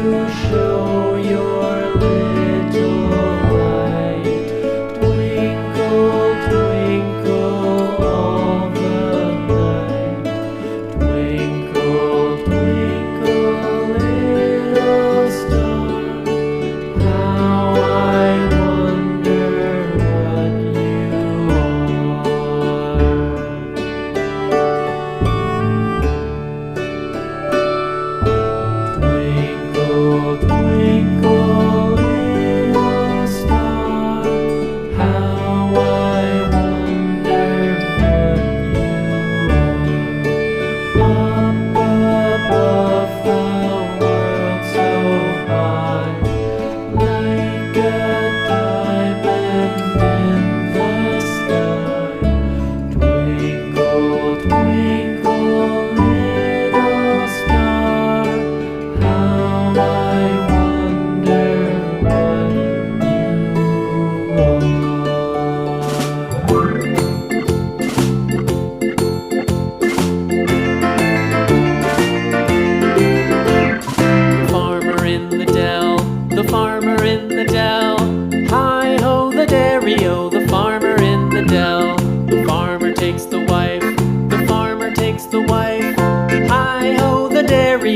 to show your little light. Twinkle, twinkle all the night. Twinkle, twinkle, little star, how I wonder what you are. Twinkle, twinkle, little star, how I wonder what you are. Up above the world so high, like a diamond in the sky. Twinkle, twinkle, little star, how I wonder what you are. The farmer in the dell, the farmer in the dell. Hi-ho the dairy-o, the farmer in the dell. The farmer takes the wife, the farmer takes the wife. Hi-ho the dairy-o.